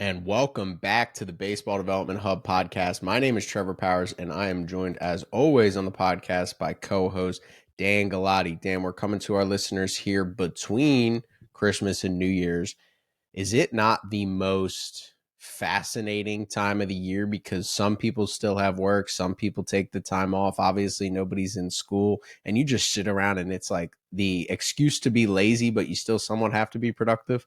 And welcome back to the Baseball Development Hub podcast. My name is Trevor Powers, and I am joined, as always, on the podcast by co host Dan Galati. Dan, we're coming to our listeners here between Christmas and New Year's. Is it not the most fascinating time of the year because some people still have work, some people take the time off? Obviously, nobody's in school, and you just sit around and it's like the excuse to be lazy, but you still somewhat have to be productive.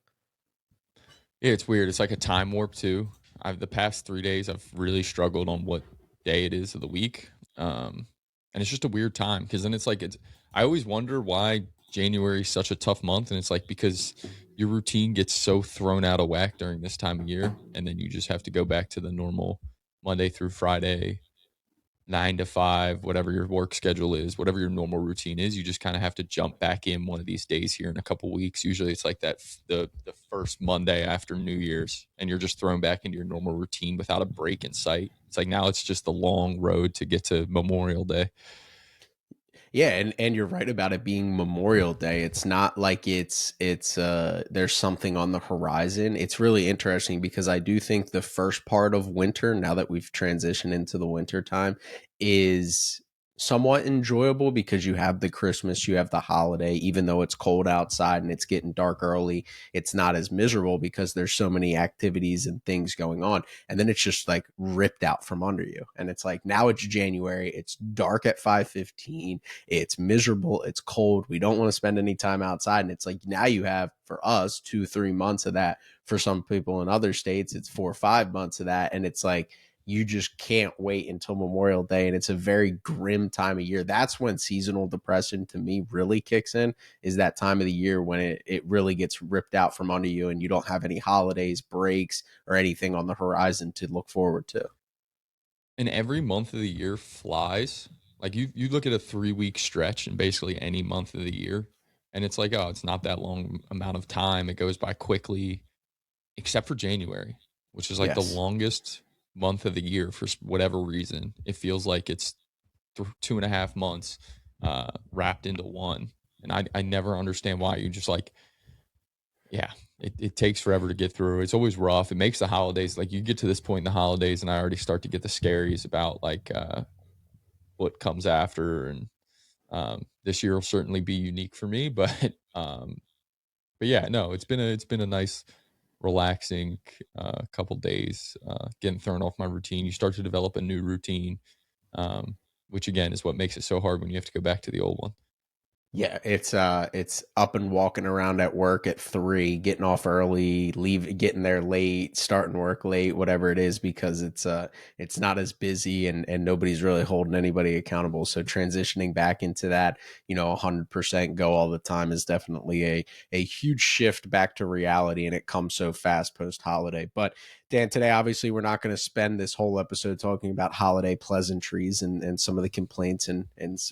Yeah, it's weird. It's like a time warp too. I've the past 3 days I've really struggled on what day it is of the week. And it's just a weird time because then it's I always wonder why January is such a tough month. And it's like because your routine gets so thrown out of whack during this time of year, and then you just have to go back to the normal Monday through Friday 9 to 5, whatever your work schedule is, whatever your normal routine is, you just kind of have to jump back in one of these days here in a couple weeks. Usually it's like that the first Monday after New Year's, and you're just thrown back into your normal routine without a break in sight. It's like now it's just the long road to get to Memorial Day. Yeah, and you're right about it being Memorial Day. It's not like it's there's something on the horizon. It's really interesting because I do think the first part of winter, now that we've transitioned into the winter time, is somewhat enjoyable because you have the Christmas, you have the holiday, even though it's cold outside and it's getting dark early, it's not as miserable because there's so many activities and things going on. And then it's just like ripped out from under you. And it's like now it's January, it's dark at 5:15, it's miserable, it's cold, we don't want to spend any time outside, and it's like now you have, for us, 2 3 months of that. For some people in other states it's 4 or 5 months of that, and it's like you just can't wait until Memorial Day, and it's a very grim time of year. That's when seasonal depression to me really kicks in, is that time of the year when it really gets ripped out from under you and you don't have any holidays, breaks, or anything on the horizon to look forward to. And every month of the year flies. Like you look at a 3 week stretch in basically any month of the year, and it's like, oh, it's not that long amount of time. It goes by quickly, except for January, which is like the Yes. longest month of the year for whatever reason. It feels like it's 2.5 months wrapped into one. And I never understand why. You just like, yeah, it takes forever to get through. It's always rough. It makes the holidays like you get to this point in the holidays, and I already start to get the scaries about like what comes after. And this year will certainly be unique for me, but yeah, no, it's been a nice relaxing couple days, getting thrown off my routine. You start to develop a new routine, um, which again is what makes it so hard when you have to go back to the old one. Yeah, it's up and walking around at work at 3, getting off early, getting there late, starting work late, whatever it is, because it's not as busy, and nobody's really holding anybody accountable. So transitioning back into that, 100% go all the time is definitely a huge shift back to reality, and it comes so fast post holiday. But Dan, today obviously we're not going to spend this whole episode talking about holiday pleasantries and some of the complaints and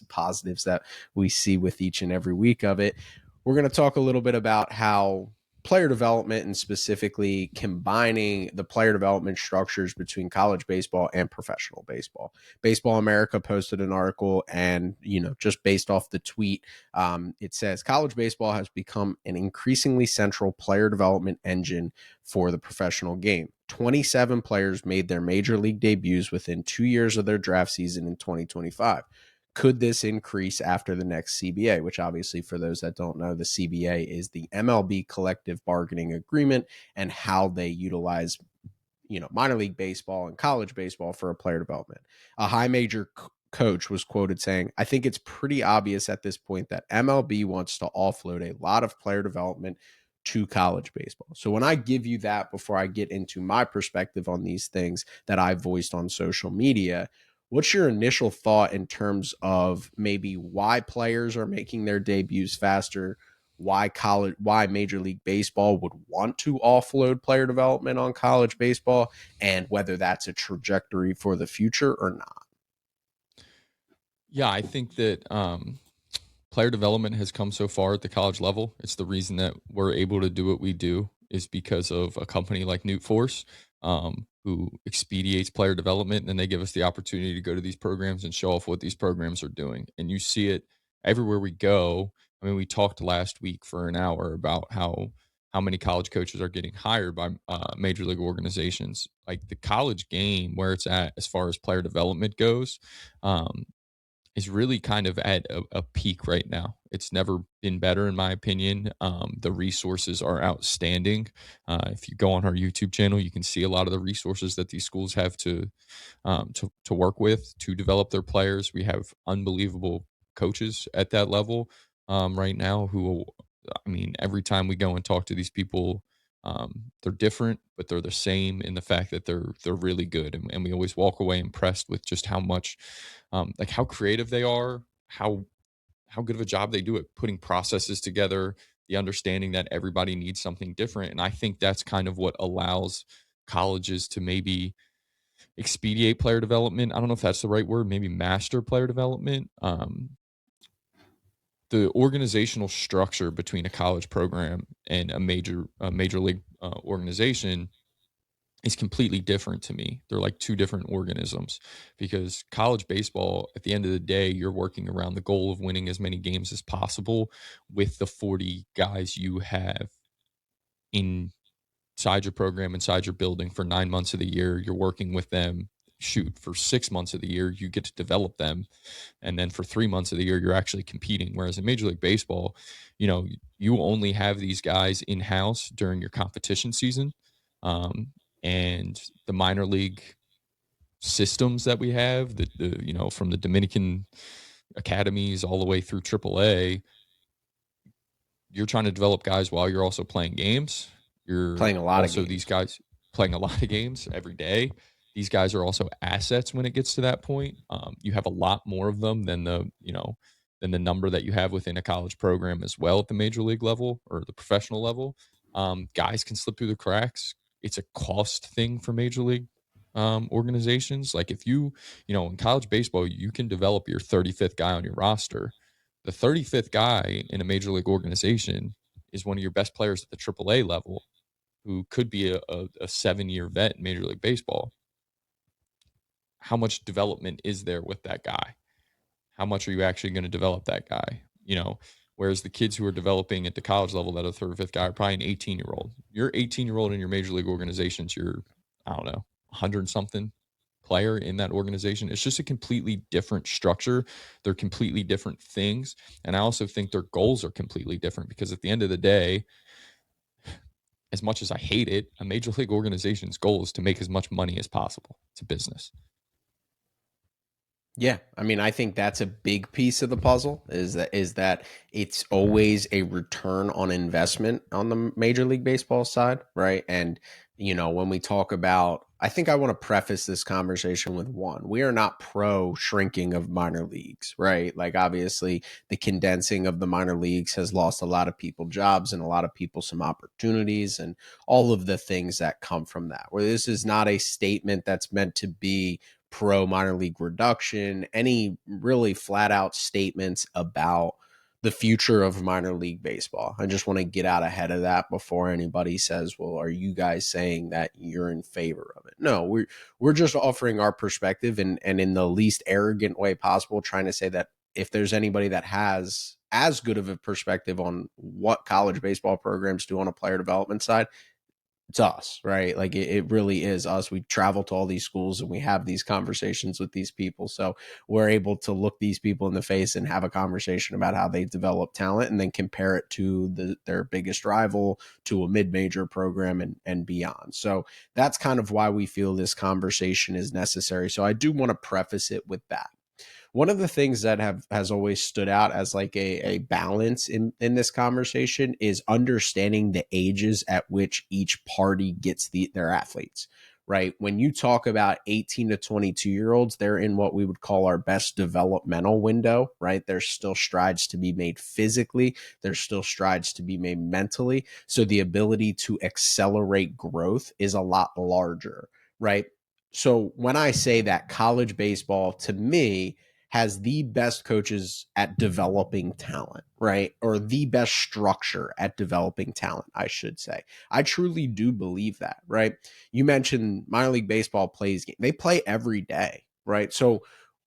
positives that we see with each and every week of it. We're going to talk a little bit about how player development, and specifically combining the player development structures between college baseball and professional baseball. Baseball America posted an article, and just based off the tweet, it says college baseball has become an increasingly central player development engine for the professional game. 27 players made their major league debuts within 2 years of their draft season in 2025. Could this increase after the next CBA, which obviously, for those that don't know, the CBA is the MLB collective bargaining agreement, and how they utilize minor league baseball and college baseball for a player development. A high major coach was quoted saying, "I think it's pretty obvious at this point that MLB wants to offload a lot of player development to college baseball." So when I give you that, before I get into my perspective on these things that I voiced on social media, what's your initial thought in terms of maybe why players are making their debuts faster, why Major League Baseball would want to offload player development on college baseball, and whether that's a trajectory for the future or not? Yeah, I think that player development has come so far at the college level. It's the reason that we're able to do what we do is because of a company like Newt Force, who expedites player development, and they give us the opportunity to go to these programs and show off what these programs are doing. And you see it everywhere we go. I mean, we talked last week for an hour about how how many college coaches are getting hired by major league organizations. Like the college game, where it's at as far as player development goes, um, is really kind of at a peak right now. It's never been better, in my opinion. The resources are outstanding. If you go on our YouTube channel, you can see a lot of the resources that these schools have to work with to develop their players. We have unbelievable coaches at that level right now who, I mean, every time we go and talk to these people, they're different, but they're the same in the fact that they're really good, and we always walk away impressed with just how much, like how creative they are, how good of a job they do at putting processes together, the understanding that everybody needs something different, and I think that's kind of what allows colleges to maybe expedite player development. I don't know if that's the right word, maybe master player development. The organizational structure between a college program and a major league organization is completely different to me. They're like two different organisms because college baseball, at the end of the day, you're working around the goal of winning as many games as possible with the 40 guys you have inside your program, inside your building for 9 months of the year. You're working with them. Shoot, for 6 months of the year, you get to develop them. And then for 3 months of the year, you're actually competing. Whereas in Major League Baseball, you only have these guys in house during your competition season. Um, and the minor league systems that we have, from the Dominican academies all the way through AAA, you're trying to develop guys while you're also playing games. You're Playing a lot of also these games. guys playing a lot of games every day. These guys are also assets when it gets to that point. You have a lot more of them than the number that you have within a college program as well at the major league level or the professional level. Guys can slip through the cracks. It's a cost thing for major league organizations. Like if in college baseball, you can develop your 35th guy on your roster. The 35th guy in a major league organization is one of your best players at the AAA level who could be a 7-year vet in Major League Baseball. How much development is there with that guy? How much are you actually going to develop that guy? Whereas the kids who are developing at the college level that are 35th guy are probably an 18-year-old. You're 18-year-old in your major league organizations. You're, I don't know, 100 something player in that organization. It's just a completely different structure. They're completely different things. And I also think their goals are completely different because at the end of the day, as much as I hate it, a major league organization's goal is to make as much money as possible. It's a business. Yeah, I mean, I think that's a big piece of the puzzle is that it's always a return on investment on the Major League Baseball side, right? And when we talk about, I think I want to preface this conversation with one: we are not pro shrinking of minor leagues, right? Like obviously, the condensing of the minor leagues has lost a lot of people jobs and a lot of people some opportunities and all of the things that come from that. Where this is not a statement that's meant to be pro minor league reduction, any really flat out statements about the future of minor league baseball. I just want to get out ahead of that before anybody says, "Well, are you guys saying that you're in favor of it?" No, we're just offering our perspective and in the least arrogant way possible, trying to say that if there's anybody that has as good of a perspective on what college baseball programs do on a player development side, it's us, right? Like it really is us. We travel to all these schools and we have these conversations with these people. So we're able to look these people in the face and have a conversation about how they develop talent and then compare it to their biggest rival, to a mid-major program and beyond. So that's kind of why we feel this conversation is necessary. So I do want to preface it with that. One of the things that has always stood out as like a balance in this conversation is understanding the ages at which each party gets their athletes. Right. When you talk about 18 to 22-year-olds, they're in what we would call our best developmental window, right? There's still strides to be made physically. There's still strides to be made mentally. So the ability to accelerate growth is a lot larger, right? So when I say that college baseball to me has the best coaches at developing talent, right? Or the best structure at developing talent, I should say. I truly do believe that, right? You mentioned minor league baseball they play every day, right? So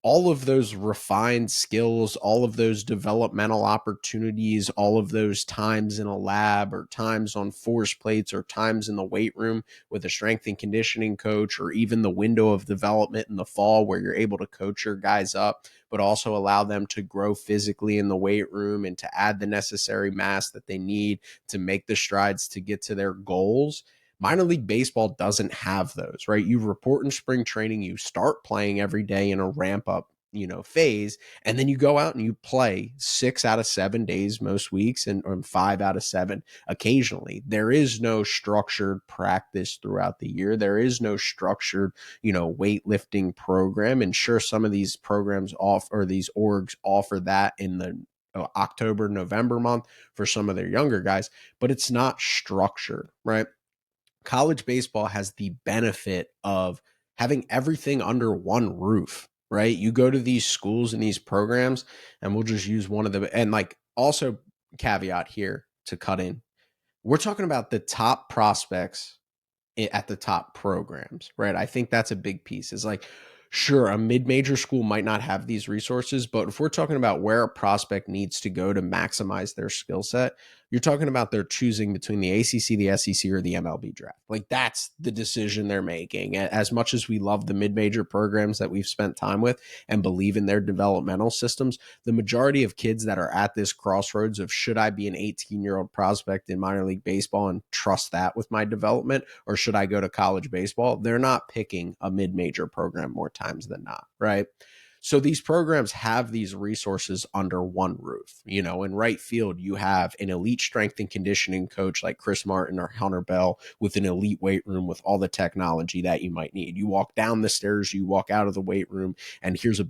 all of those refined skills, all of those developmental opportunities, all of those times in a lab or times on force plates or times in the weight room with a strength and conditioning coach, or even the window of development in the fall where you're able to coach your guys up, but also allow them to grow physically in the weight room and to add the necessary mass that they need to make the strides to get to their goals. Minor league baseball doesn't have those, right? You report in spring training, you start playing every day in a ramp up, phase, and then you go out and you play 6 out of 7 days most weeks, and or 5 out of 7 occasionally. There is no structured practice throughout the year. There is no structured, weightlifting program. And sure, some of these programs off or these orgs offer that in the October, November month for some of their younger guys, but it's not structured, right? College baseball has the benefit of having everything under one roof, right? You go to these schools and these programs, and we'll just use one of the, and like also caveat here to cut in. We're talking about the top prospects at the top programs, right? I think that's a big piece. Is like, sure, a mid-major school might not have these resources, but if we're talking about where a prospect needs to go to maximize their skill set, you're talking about they're choosing between the ACC, the SEC, or the MLB draft. Like that's the decision they're making. As much as we love the mid-major programs that we've spent time with and believe in their developmental systems, the majority of kids that are at this crossroads of should I be an 18-year-old prospect in minor league baseball and trust that with my development, or should I go to college baseball? They're not picking a mid-major program more times than not, right? So these programs have these resources under one roof. In right field, you have an elite strength and conditioning coach like Chris Martin or Hunter Bell with an elite weight room with all the technology that you might need. You walk down the stairs, you walk out of the weight room, and here's a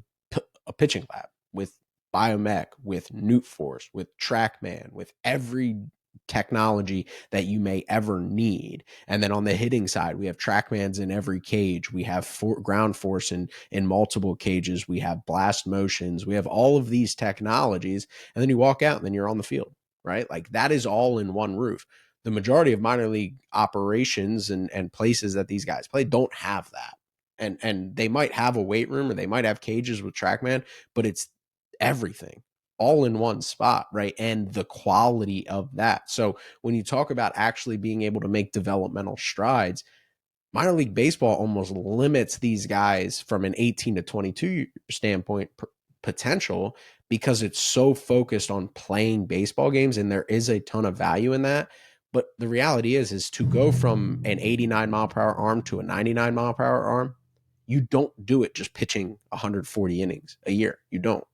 pitching lab with biomech, with Newt Force, with TrackMan, with every technology that you may ever need. And then on the hitting side, we have TrackMans in every cage. We have ground force in multiple cages. We have blast motions. We have all of these technologies. And then you walk out and then you're on the field, right? Like that is all in one roof. The majority of minor league operations and places that these guys play don't have that. And they might have a weight room or they might have cages with TrackMan, but it's everything all in one spot, right? And the quality of that. So when you talk about actually being able to make developmental strides, minor league baseball almost limits these guys from an 18 to 22 standpoint potential, because it's so focused on playing baseball games, and there is a ton of value in that. But the reality is to go from an 89 mile per hour arm to a 99 mile per hour arm, you don't do it just pitching 140 innings a year. You don't.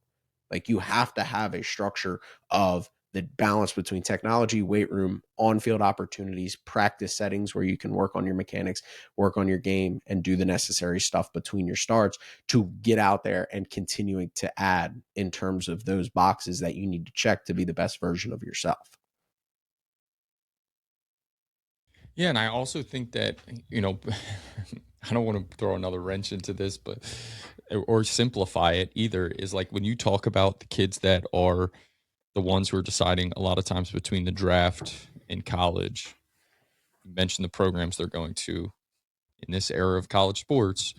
Like you have to have a structure of the balance between technology, weight room, on-field opportunities, practice settings where you can work on your mechanics, work on your game, and do the necessary stuff between your starts to get out there and continuing to add in terms of those boxes that you need to check to be the best version of yourself. Yeah, and I also think that, I don't want to throw another wrench into this, but or simplify it either, is like when you talk about the kids that are the ones who are deciding a lot of times between the draft and college, you mentioned the programs they're going to in this era of college sports.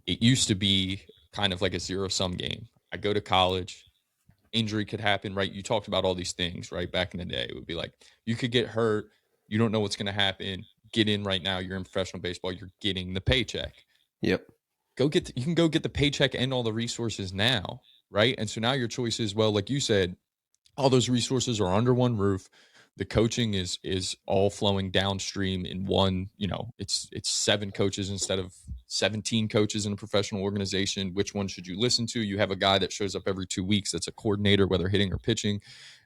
It used to be kind of like a zero sum game. I go to college, injury could happen, right? You talked about all these things, right? Back in the day, it would be like you could get hurt, you don't know what's going to happen. Get in right now. You're in professional baseball. You're getting the paycheck. Yep. You can go get the paycheck and all the resources now, right? And so now your choice is, well, like you said, all those resources are under one roof. The coaching is all flowing downstream in one, it's seven coaches instead of 17 coaches in a professional organization. Which one should you listen to? You have a guy that shows up every 2 weeks that's a coordinator, whether hitting or pitching,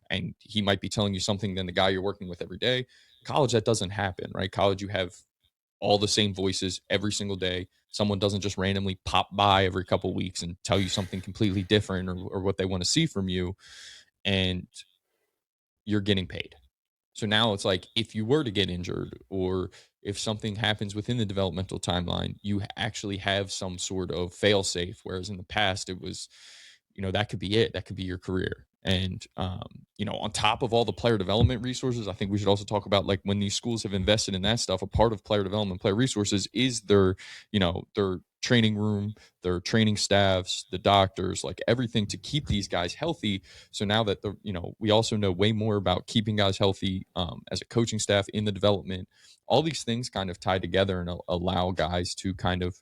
and he might be telling you something than the guy you're working with every day. College, that doesn't happen, right? College, you have all the same voices every single day. Someone doesn't just randomly pop by every couple weeks and tell you something completely different, or what they want to see from you, and you're getting paid. So now it's like if you were to get injured, or if something happens within the developmental timeline, you actually have some sort of fail safe. Whereas in the past, it was, that could be it. That could be your career. And on top of all the player development resources, I think we should also talk about like when these schools have invested in that stuff. A part of player development, player resources is their training room, their training staffs, the doctors, like everything to keep these guys healthy. So now that we also know way more about keeping guys healthy as a coaching staff in the development. All these things kind of tie together and allow guys to kind of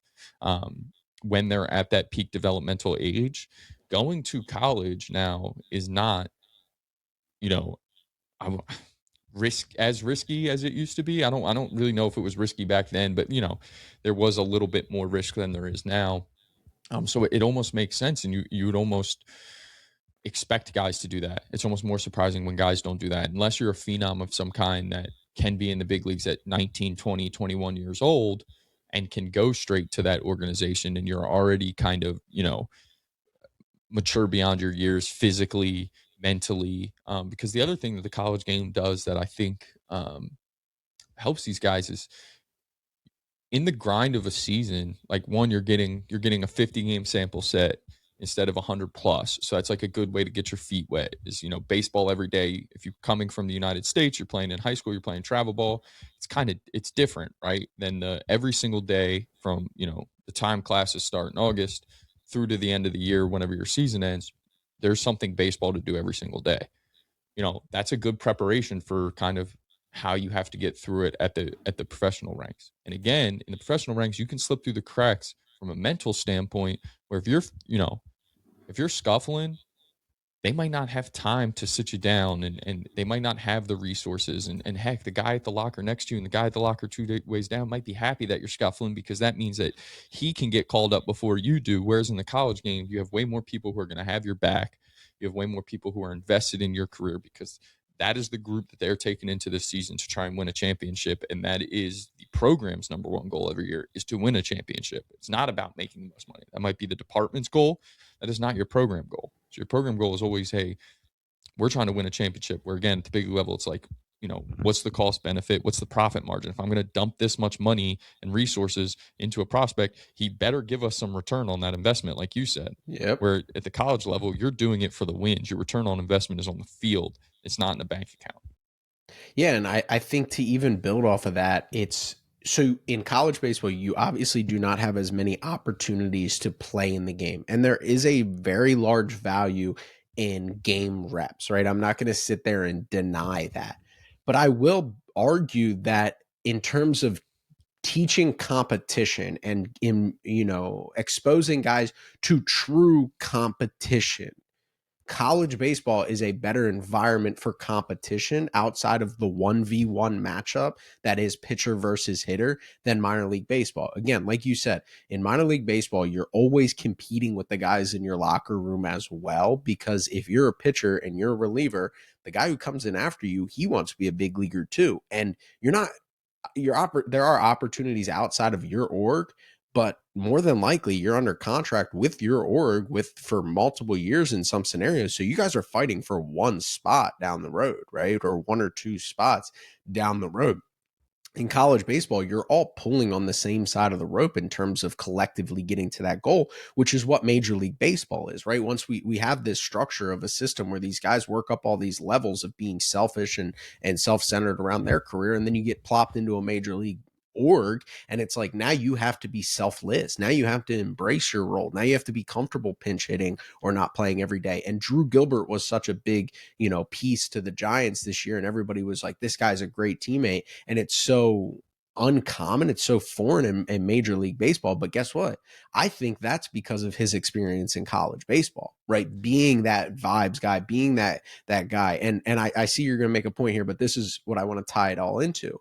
when they're at that peak developmental age, going to college now is not, you know, I, risky as it used to be. I don't really know if it was risky back then, but there was a little bit more risk than there is now. So it almost makes sense, and you would almost expect guys to do that. It's almost more surprising when guys don't do that, unless you're a phenom of some kind that can be in the big leagues at 19, 20, 21 years old and can go straight to that organization, and you're already kind of, mature beyond your years physically, mentally. Because the other thing that the college game does that I think helps these guys is in the grind of a season. Like one, you're getting a 50 game sample set instead of 100 plus. So that's like a good way to get your feet wet. Is baseball every day. If you're coming from the United States, you're playing in high school, you're playing travel ball. It's different, right? Than every single day from the time classes start in August through to the end of the year, whenever your season ends. There's something baseball to do every single day. That's a good preparation for kind of how you have to get through it at the professional ranks. And again, in the professional ranks, you can slip through the cracks from a mental standpoint where if you're scuffling, they might not have time to sit you down, and they might not have the resources. And heck, the guy at the locker next to you and the guy at the locker two ways down might be happy that you're scuffling, because that means that he can get called up before you do. Whereas in the college game, you have way more people who are going to have your back. You have way more people who are invested in your career, because that is the group that they're taking into this season to try and win a championship. And that is the program's number one goal every year, is to win a championship. It's not about making the most money. That might be the department's goal. That is not your program goal. So your program goal is always, hey, we're trying to win a championship. Where again, at the big level, it's like, what's the cost benefit? What's the profit margin? If I'm going to dump this much money and resources into a prospect, he better give us some return on that investment, like you said. Yep. Where at the college level, you're doing it for the wins. Your return on investment is on the field. It's not in a bank account. Yeah, and I think to even build off of that, it's so in college baseball, you obviously do not have as many opportunities to play in the game. And there is a very large value in game reps, right? I'm not going to sit there and deny that. But I will argue that in terms of teaching competition and in, exposing guys to true competition, college baseball is a better environment for competition outside of the 1v1 matchup that is pitcher versus hitter than minor league baseball. Again, like you said, in minor league baseball, you're always competing with the guys in your locker room as well, because if you're a pitcher and you're a reliever, the guy who comes in after you, he wants to be a big leaguer too. And there are opportunities outside of your org, but more than likely you're under contract with your org for multiple years in some scenarios. So you guys are fighting for one spot down the road, right? Or one or two spots down the road. In college baseball, you're all pulling on the same side of the rope in terms of collectively getting to that goal, which is what Major League Baseball is, right? Once we have this structure of a system where these guys work up all these levels of being selfish and self-centered around their career, and then you get plopped into a major league org, and it's like, now you have to be selfless. Now you have to embrace your role. Now you have to be comfortable pinch hitting or not playing every day. And Drew Gilbert was such a big, piece to the Giants this year, and everybody was like, this guy's a great teammate. And it's so uncommon, it's so foreign in Major League Baseball. But guess what? I think that's because of his experience in college baseball, right? Being that vibes guy, being that guy. And I see you're going to make a point here, but this is what I want to tie it all into.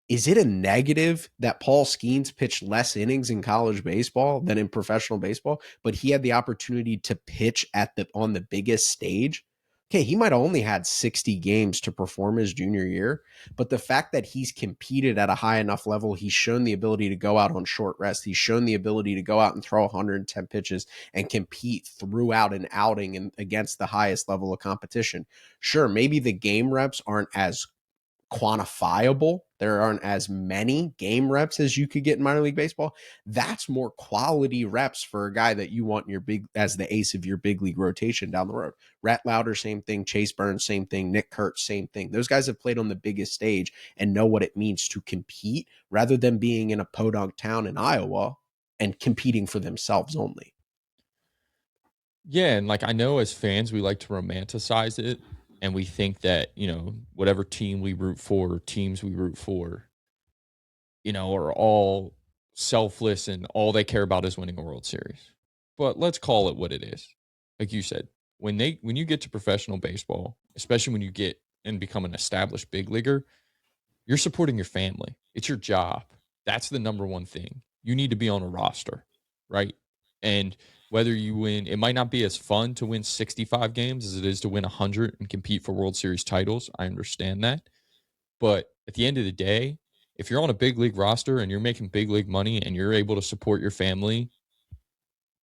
Is it a negative that Paul Skeens pitched less innings in college baseball than in professional baseball, but he had the opportunity to pitch on the biggest stage? Okay, he might have only had 60 games to perform his junior year, but the fact that he's competed at a high enough level, he's shown the ability to go out on short rest. He's shown the ability to go out and throw 110 pitches and compete throughout an outing and against the highest level of competition. Sure, maybe the game reps aren't as quantifiable. There aren't as many game reps as you could get in minor league baseball. That's more quality reps for a guy that you want in your big as the ace of your big league rotation down the road. Rhett Lauder, same thing. Chase Burns, same thing. Nick Kurtz, same thing. Those guys have played on the biggest stage and know what it means to compete rather than being in a podunk town in Iowa and competing for themselves only. Yeah, and like I know as fans we like to romanticize it and we think that, whatever team we root for or teams we root for, are all selfless and all they care about is winning a World Series. But let's call it what it is. Like you said, when you get to professional baseball, especially when you get and become an established big leaguer, you're supporting your family. It's your job. That's the number one thing. You need to be on a roster, right? And whether you win, it might not be as fun to win 65 games as it is to win 100 and compete for World Series titles. I understand that. But at the end of the day, if you're on a big league roster and you're making big league money and you're able to support your family,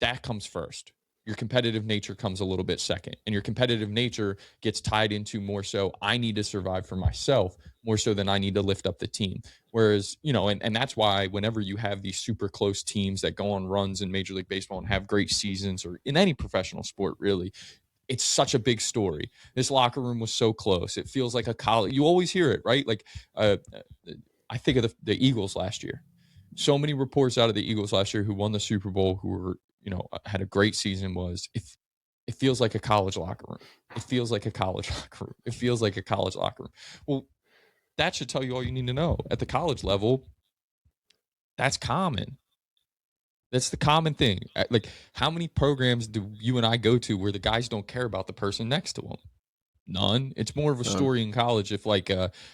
that comes first. Your competitive nature comes a little bit second. And your competitive nature gets tied into more so, I need to survive for myself more so than I need to lift up the team. Whereas, and that's why whenever you have these super close teams that go on runs in Major League Baseball and have great seasons or in any professional sport, really, it's such a big story. This locker room was so close. It feels like a college. You always hear it, right? Like, I think of the Eagles last year. So many reports out of the Eagles last year who won the Super Bowl, who were, had a great season was if it feels like a college locker room. It feels like a college locker room. It feels like a college locker room. Well, that should tell you all you need to know. At the college level, that's common. That's the common thing. Like, how many programs do you and I go to where the guys don't care about the person next to them? None. It's more of a story in college if like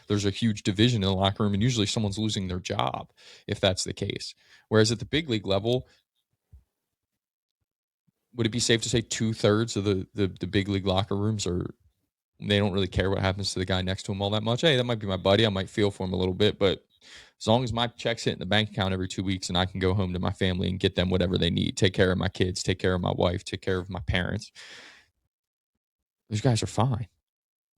there's a huge division in the locker room and usually someone's losing their job if that's the case. Whereas at the big league level, would it be safe to say 2/3 of the big league locker rooms are they don't really care what happens to the guy next to him all that much? Hey, that might be my buddy. I might feel for him a little bit, but as long as my check's hitting the bank account every 2 weeks and I can go home to my family and get them whatever they need, take care of my kids, take care of my wife, take care of my parents, those guys are fine.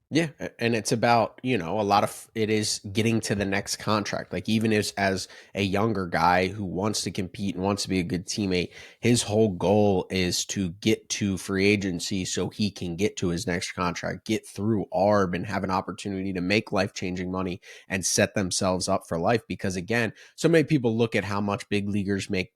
Yeah, and it's about, a lot of it is getting to the next contract. Like even as a younger guy who wants to compete and wants to be a good teammate, his whole goal is to get to free agency so he can get to his next contract, get through ARB and have an opportunity to make life-changing money and set themselves up for life. Because again, so many people look at how much big leaguers make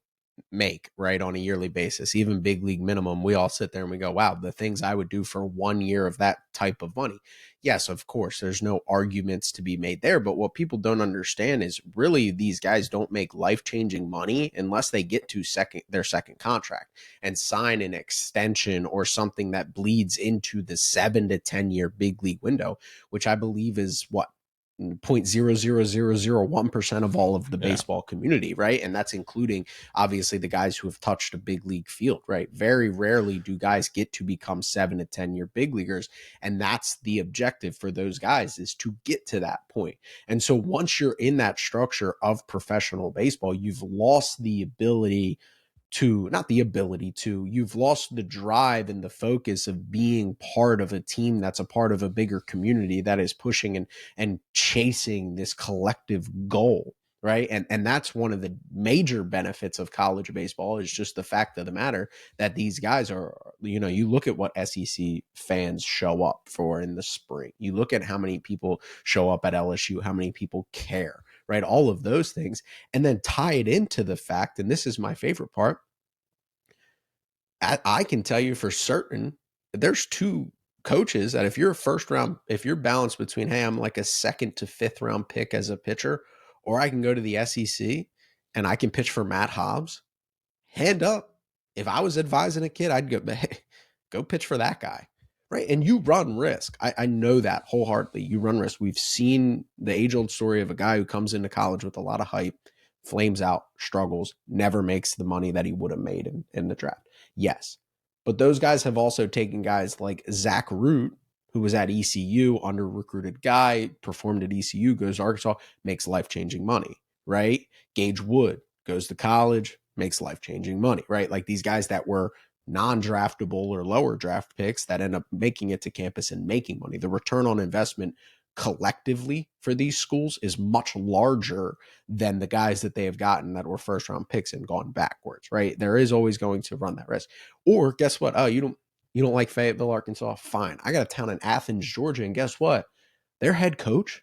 right on a yearly basis, even big league minimum. We all sit there and we go, wow, the things I would do for 1 year of that type of money. Yes, of course, there's no arguments to be made there. But what people don't understand is really these guys don't make life-changing money unless they get to their second contract and sign an extension or something that bleeds into the 7 to 10 year big league window, which I believe is what 0.00001% of all of the Yeah. baseball community, right? And that's including obviously the guys who have touched a big league field, right? Very rarely do guys get to become 7 to 10 year big leaguers. And that's the objective for those guys, is to get to that point. And so once you're in that structure of professional baseball, you've lost the ability to, not the ability to, you've lost the drive and the focus of being part of a team that's a part of a bigger community that is pushing and chasing this collective goal, right? And that's one of the major benefits of college baseball, is just the fact of the matter that these guys are, you look at what SEC fans show up for in the spring, you look at how many people show up at LSU, how many people care, right? All of those things, and then tie it into the fact, and this is my favorite part, I can tell you for certain, there's two coaches that if you're a first round, if you're balanced between, hey, I'm like a second to fifth round pick as a pitcher, or I can go to the SEC and I can pitch for Matt Hobbs, hand up. If I was advising a kid, I'd go, hey, go pitch for that guy. Right. And you run risk. I know that wholeheartedly. You run risk. We've seen the age old story of a guy who comes into college with a lot of hype, flames out, struggles, never makes the money that he would have made in the draft. Yes. But those guys have also taken guys like Zach Root, who was at ECU, under recruited guy, performed at ECU, goes to Arkansas, makes life changing money. Right. Gage Wood goes to college, makes life changing money. Right. Like these guys that were non-draftable or lower draft picks that end up making it to campus and making money. The return on investment collectively for these schools is much larger than the guys that they have gotten that were first round picks and gone backwards, right? There is always going to run that risk. Or guess what? Oh, you don't like Fayetteville, Arkansas? Fine. I got a town in Athens, Georgia, and guess what? Their head coach,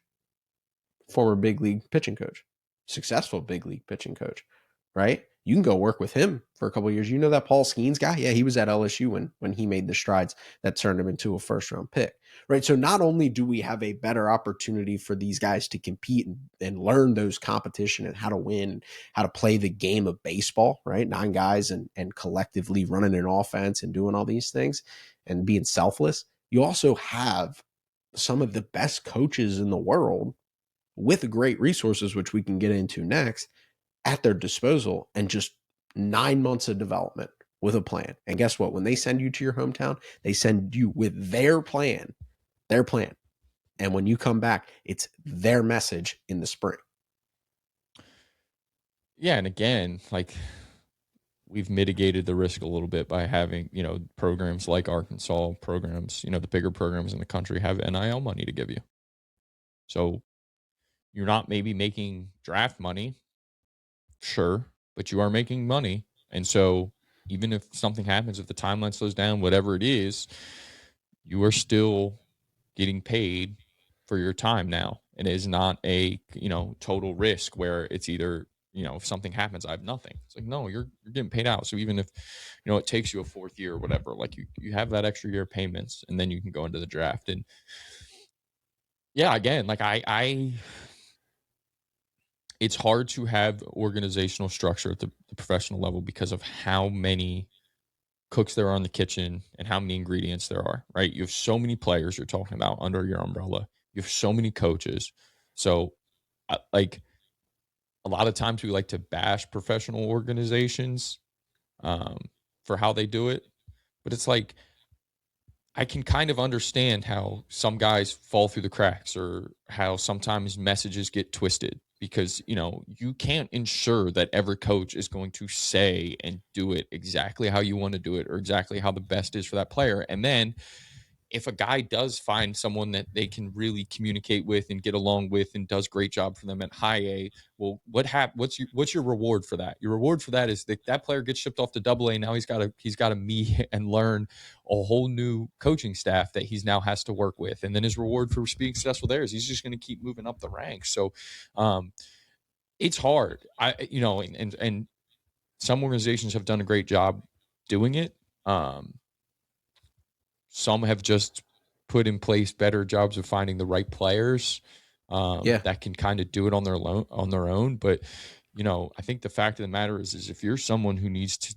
former big league pitching coach, successful big league pitching coach, right? You can go work with him for a couple of years. You know that Paul Skeens guy? Yeah, he was at LSU when he made the strides that turned him into a first round pick, right? So not only do we have a better opportunity for these guys to compete and learn those competition and how to win, how to play the game of baseball, right? 9 guys and collectively running an offense and doing all these things and being selfless. You also have some of the best coaches in the world with great resources, which we can get into next, at their disposal, and just 9 months of development with a plan. And guess what? When they send you to your hometown, they send you with their plan, their plan. And when you come back, it's their message in the spring. Yeah, and again, like we've mitigated the risk a little bit by having, programs like Arkansas programs, the bigger programs in the country have NIL money to give you. So you're not maybe making draft money, sure, but you are making money. And so even if something happens, if the timeline slows down, whatever it is, you are still getting paid for your time now. And it is not a, total risk where it's either, if something happens, I have nothing. It's like, no, you're getting paid out. So even if, it takes you a fourth year or whatever, like you have that extra year of payments and then you can go into the draft. And yeah, again, like I it's hard to have organizational structure at the professional level because of how many cooks there are in the kitchen and how many ingredients there are, right? You have so many players you're talking about under your umbrella. You have so many coaches. So, like a lot of times we like to bash professional organizations um, for how they do it, but it's like I can kind of understand how some guys fall through the cracks or how sometimes messages get twisted because, you can't ensure that every coach is going to say and do it exactly how you want to do it or exactly how the best is for that player. And then if a guy does find someone that they can really communicate with and get along with and does great job for them at high A, well, what's your reward for that? Your reward for that is that player gets shipped off to double A. Now he's got to meet and learn a whole new coaching staff that he's now has to work with. And then his reward for being successful there is he's just going to keep moving up the ranks. So it's hard. And some organizations have done a great job doing it. Some have just put in place better jobs of finding the right players Yeah. that can kind of do it on their own. But I think the fact of the matter is if you're someone who needs to,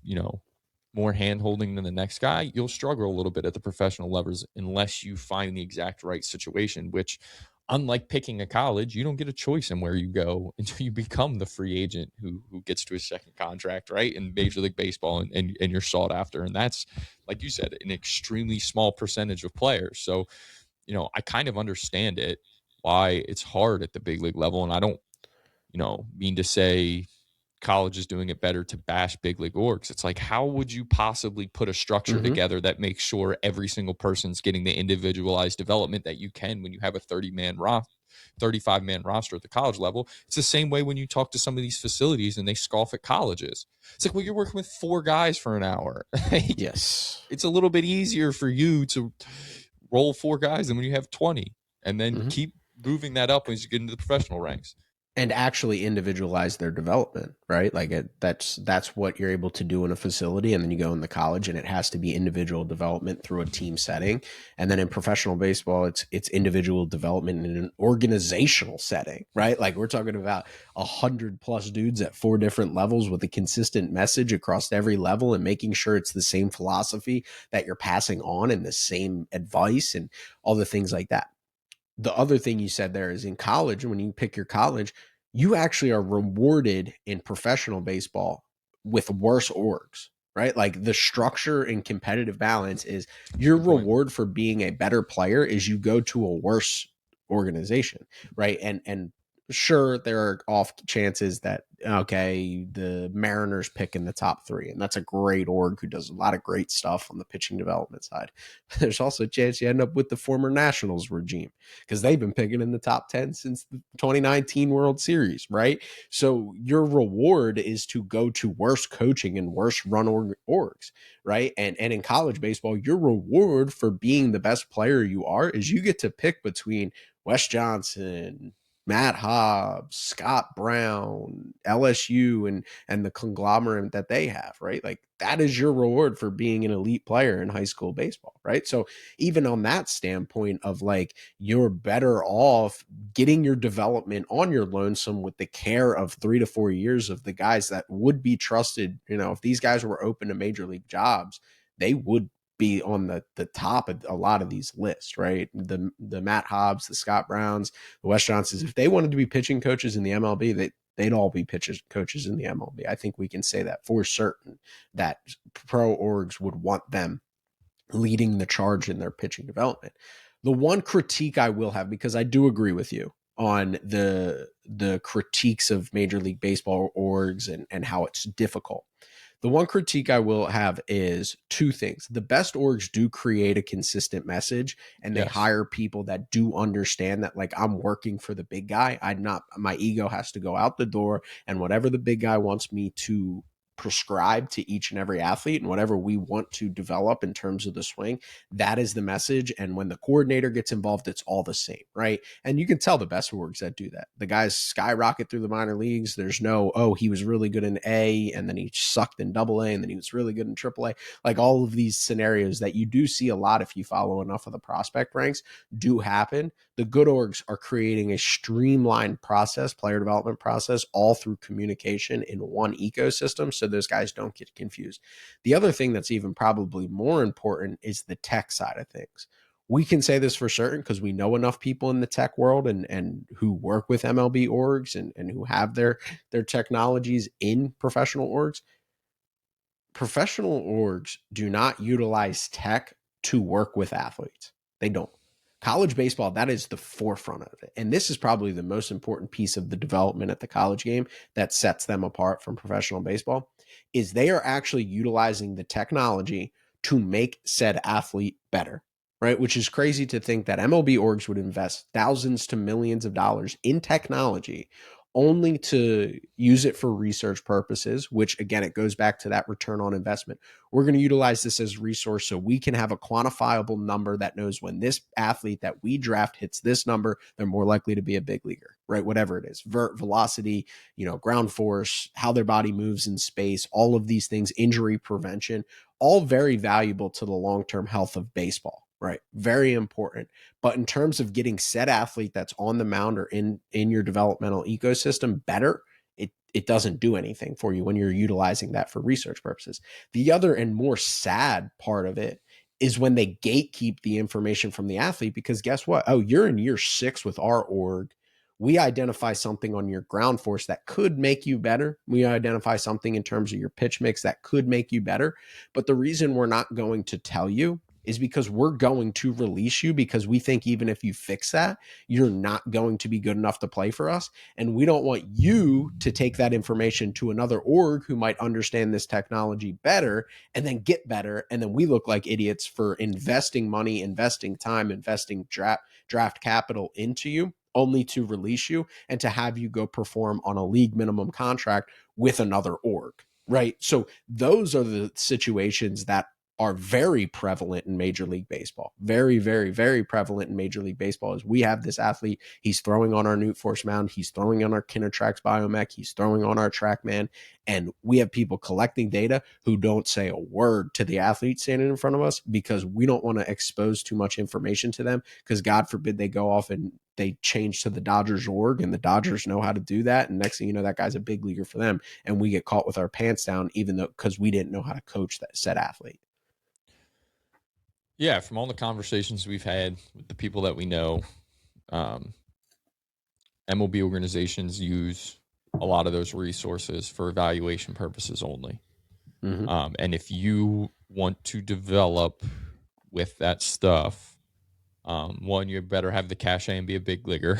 more hand holding than the next guy, you'll struggle a little bit at the professional levels unless you find the exact right situation, which unlike picking a college, you don't get a choice in where you go until you become the free agent who gets to his second contract, right? In Major League Baseball and you're sought after. And that's, like you said, an extremely small percentage of players. So, I kind of understand it, why it's hard at the big league level. And I don't, mean to say college is doing it better to bash big league orgs. It's like, how would you possibly put a structure Mm-hmm. together that makes sure every single person's getting the individualized development that you can when you have a 35-man roster at the college level? It's the same way when you talk to some of these facilities and they scoff at colleges. It's like, well, you're working with 4 guys for an hour. Yes. It's a little bit easier for you to roll 4 guys than when you have 20 and then Mm-hmm. keep moving that up as you get into the professional ranks. And actually individualize their development, right? Like that's what you're able to do in a facility, and then you go in the college, and it has to be individual development through a team setting. And then in professional baseball, it's individual development in an organizational setting, right? Like we're talking about 100+ dudes at 4 different levels with a consistent message across every level, and making sure it's the same philosophy that you're passing on and the same advice and all the things like that. The other thing you said there is in college, when you pick your college, you actually are rewarded in professional baseball with worse orgs, right? Like the structure and competitive balance is That's a your good point. reward for being a better player is you go to a worse organization, right? And Sure, there are off chances that, okay, the Mariners pick in the top three, and that's a great org who does a lot of great stuff on the pitching development side. There's also a chance you end up with the former Nationals regime because they've been picking in the top 10 since the 2019 World Series, right? So your reward is to go to worse coaching and worse run orgs, right? And in college baseball, your reward for being the best player you are is you get to pick between Wes Johnson, Matt Hobbs, Scott Brown, LSU, and the conglomerate that they have, right? Like that is your reward for being an elite player in high school baseball, right? So even on that standpoint of like you're better off getting your development on your lonesome with the care of 3 to 4 years of the guys that would be trusted. You know, if these guys were open to major league jobs, they would be on the top of a lot of these lists, right? The Matt Hobbs, the Scott Browns, the Wes Johnsons, if they wanted to be pitching coaches in the MLB, they'd all be pitchers coaches in the MLB. I think we can say that for certain that pro orgs would want them leading the charge in their pitching development. The one critique I will have, because I do agree with you on the critiques of Major League Baseball orgs and how it's difficult. The one critique I will have is two things. The best orgs do create a consistent message and they Yes. hire people that do understand that, like, I'm working for the big guy. I'm not, my ego has to go out the door, and whatever the big guy wants me to prescribe to each and every athlete and whatever we want to develop in terms of the swing, that is the message. And when the coordinator gets involved, it's all the same, right? And you can tell the best orgs that do that. The guys skyrocket through the minor leagues. There's no, oh, he was really good in A and then he sucked in double A and then he was really good in triple A. Like all of these scenarios that you do see a lot if you follow enough of the prospect ranks do happen. The good orgs are creating a streamlined process, player development process, all through communication in one ecosystem so those guys don't get confused. The other thing that's even probably more important is the tech side of things. We can say this for certain because we know enough people in the tech world and who work with MLB orgs and who have their technologies in professional orgs. Professional orgs do not utilize tech to work with athletes. They don't. College baseball, that is the forefront of it. And this is probably the most important piece of the development at the college game that sets them apart from professional baseball is they are actually utilizing the technology to make said athlete better. Right, which is crazy to think that MLB orgs would invest thousands to millions of dollars in technology only to use it for research purposes, which again, it goes back to that return on investment. We're going to utilize this as a resource so we can have a quantifiable number that knows when this athlete that we draft hits this number, they're more likely to be a big leaguer, right? Whatever it is, vert, velocity, ground force, how their body moves in space, all of these things, injury prevention, all very valuable to the long-term health of baseball, right? Very important. But in terms of getting said athlete that's on the mound or in your developmental ecosystem better, it doesn't do anything for you when you're utilizing that for research purposes. The other and more sad part of it is when they gatekeep the information from the athlete because guess what? Oh, you're in year 6 with our org. We identify something on your ground force that could make you better. We identify something in terms of your pitch mix that could make you better. But the reason we're not going to tell you is because we're going to release you because we think even if you fix that, you're not going to be good enough to play for us. And we don't want you to take that information to another org who might understand this technology better and then get better. And then we look like idiots for investing money, investing time, investing draft capital into you only to release you and to have you go perform on a league minimum contract with another org. Right. So those are the situations that are very prevalent in Major League Baseball. Very, very, very prevalent in Major League Baseball is we have this athlete, he's throwing on our Newt Force mound, he's throwing on our Kinetrax Biomech, he's throwing on our TrackMan, and we have people collecting data who don't say a word to the athlete standing in front of us because we don't want to expose too much information to them because God forbid they go off and they change to the Dodgers org and the Dodgers know how to do that. And next thing you know, that guy's a big leaguer for them. And we get caught with our pants down, even though because we didn't know how to coach that said athlete. Yeah, from all the conversations we've had with the people that we know, um, MLB organizations use a lot of those resources for evaluation purposes only. Mm-hmm. And if you want to develop with that stuff, one, you better have the cachet and be a big leaguer,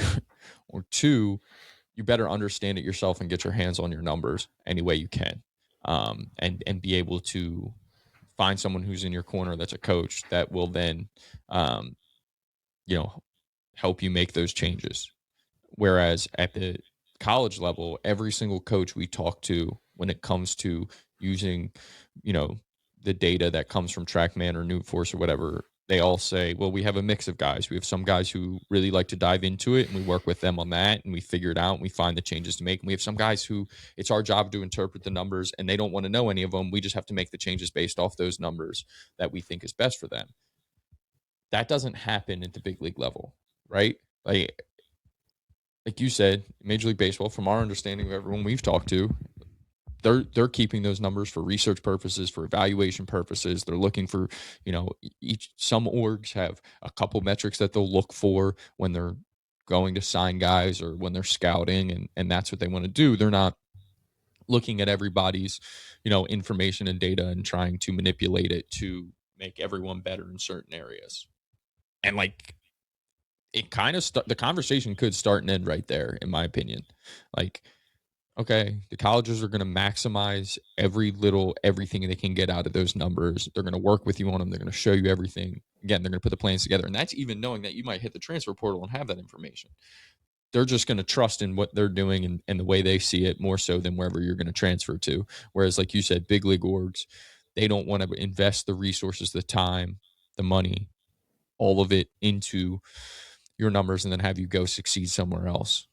or two, you better understand it yourself and get your hands on your numbers any way you can, and be able to find someone who's in your corner that's a coach that will then, um, you know, help you make those changes. Whereas at the college level, every single coach we talk to when it comes to using, you know, the data that comes from TrackMan or Newt Force or whatever, they all say, well, we have a mix of guys. We have some guys who really like to dive into it and we work with them on that and we figure it out and we find the changes to make. And we have some guys who it's our job to interpret the numbers and they don't want to know any of them. We just have to make the changes based off those numbers that we think is best for them. That doesn't happen at the big league level, right? Like you said, Major League Baseball, from our understanding of everyone we've talked to, they're keeping those numbers for research purposes, for evaluation purposes. They're looking for, some orgs have a couple metrics that they'll look for when they're going to sign guys or when they're scouting, and that's what they want to do. They're not looking at everybody's, information and data and trying to manipulate it to make everyone better in certain areas. And like it kind of the conversation could start and end right there, in my opinion. Like, okay, the colleges are going to maximize everything they can get out of those numbers. They're going to work with you on them. They're going to show you everything. Again, they're going to put the plans together. And that's even knowing that you might hit the transfer portal and have that information. They're just going to trust in what they're doing and the way they see it more so than wherever you're going to transfer to. Whereas, like you said, big league orgs, they don't want to invest the resources, the time, the money, all of it into your numbers and then have you go succeed somewhere else.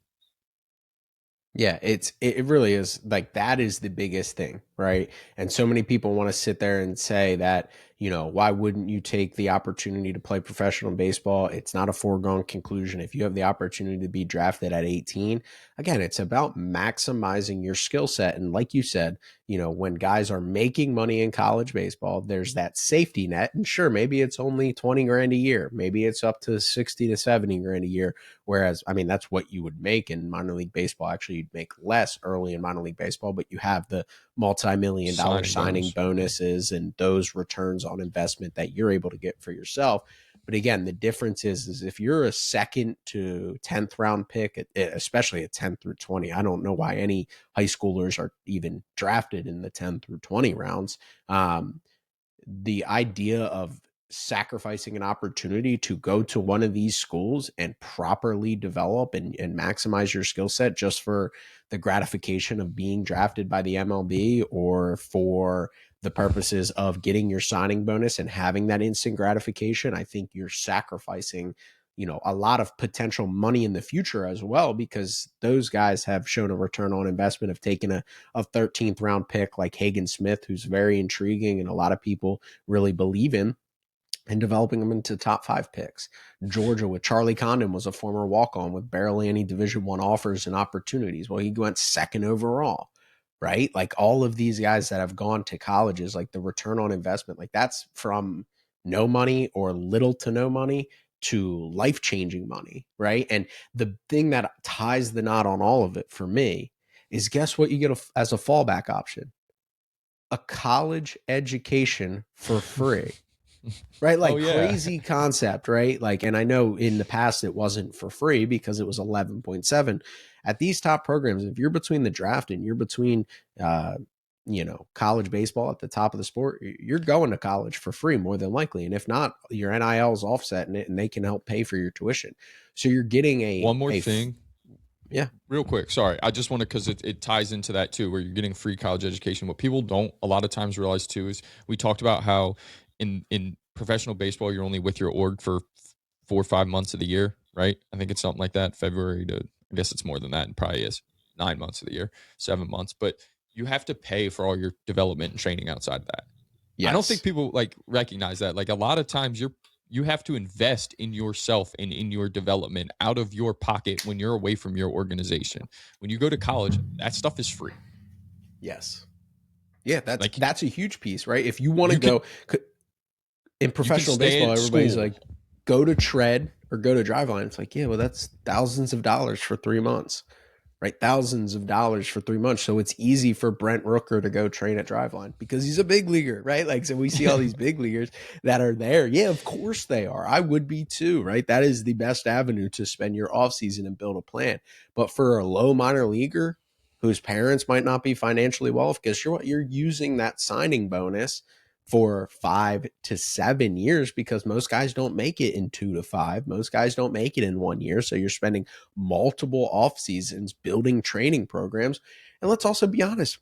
Yeah, it really is, like, that is the biggest thing, right? And so many people want to sit there and say that, why wouldn't you take the opportunity to play professional baseball? It's not a foregone conclusion. If you have the opportunity to be drafted at 18, again, it's about maximizing your skill set. And like you said, when guys are making money in college baseball, there's that safety net. And sure, maybe it's only 20 grand a year. Maybe it's up to 60 to 70 grand a year. Whereas, I mean, that's what you would make in minor league baseball. Actually, you'd make less early in minor league baseball, but you have the multi-million dollar signing bonuses and those returns on investment that you're able to get for yourself. But again, the difference is if you're a second to 10th round pick, especially a 10 through 20, I don't know why any high schoolers are even drafted in the 10 through 20 rounds. The idea of sacrificing an opportunity to go to one of these schools and properly develop and maximize your skill set just for the gratification of being drafted by the MLB or for the purposes of getting your signing bonus and having that instant gratification, I think you're sacrificing, a lot of potential money in the future as well, because those guys have shown a return on investment of taking a 13th round pick like Hagen Smith, who's very intriguing and a lot of people really believe in, and developing them into top 5 picks. Georgia with Charlie Condon was a former walk-on with barely any Division I offers and opportunities. Well, he went second overall, right? Like all of these guys that have gone to colleges, like the return on investment, like that's from no money or little to no money to life-changing money, right? And the thing that ties the knot on all of it for me is, guess what you get as a fallback option? A college education for free. Right? Oh Like yeah. crazy concept, right? Like, and I know in the past it wasn't for free because it was 11.7 at these top programs. If you're between the draft and you're between, college baseball at the top of the sport, you're going to college for free more than likely. And if not, your NIL is offsetting it and they can help pay for your tuition. So you're getting One more thing, yeah. real quick. Sorry, I just want to, because it ties into that too, where you're getting free college education. What people don't a lot of times realize too is we talked about how in professional baseball you're only with your org for 4 or 5 months of the year, right? I think it's something like that. February to, I guess it's more than that. It probably is 9 months of the year, 7 months. But you have to pay for all your development and training outside of that. I don't think Yes. people like recognize that. Like a lot of times you have to invest in yourself and in your development out of your pocket when you're away from your organization. When you go to college, that stuff is free. Yes. Yeah, that's Like that's a huge piece, right? If you want to you can go in you can professional stay baseball, at everybody's school. like, go to Tread or go to Driveline. It's like, yeah, well, that's thousands of dollars for 3 months. right? Thousands of dollars for 3 months. So it's easy for Brent Rooker to go train at Driveline because he's a big leaguer, right? Like, so we see all these big leaguers that are there. Yeah, of course they are. I would be too, right? That is the best avenue to spend your offseason and build a plan. But for a low minor leaguer whose parents might not be financially well off, guess you're using that signing bonus for 5 to 7 years because most guys don't make it in 2 to 5. Most guys don't make it in 1 year. So you're spending multiple off seasons building training programs. And let's also be honest,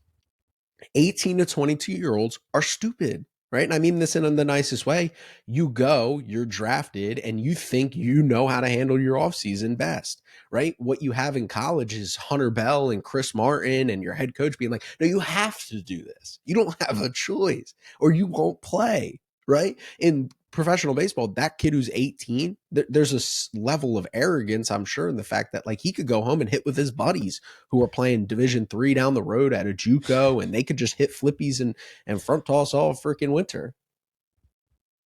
18 to 22-year-olds are stupid, right? And I mean this in the nicest way. You're drafted, and you think you know how to handle your offseason best, right? What you have in college is Hunter Bell and Chris Martin and your head coach being like, no, you have to do this. You don't have a choice or you won't play, right? In professional baseball, that kid who's 18, there's a level of arrogance, I'm sure, in the fact that like he could go home and hit with his buddies who are playing Division 3 down the road at a JUCO, and they could just hit flippies and front toss all freaking winter.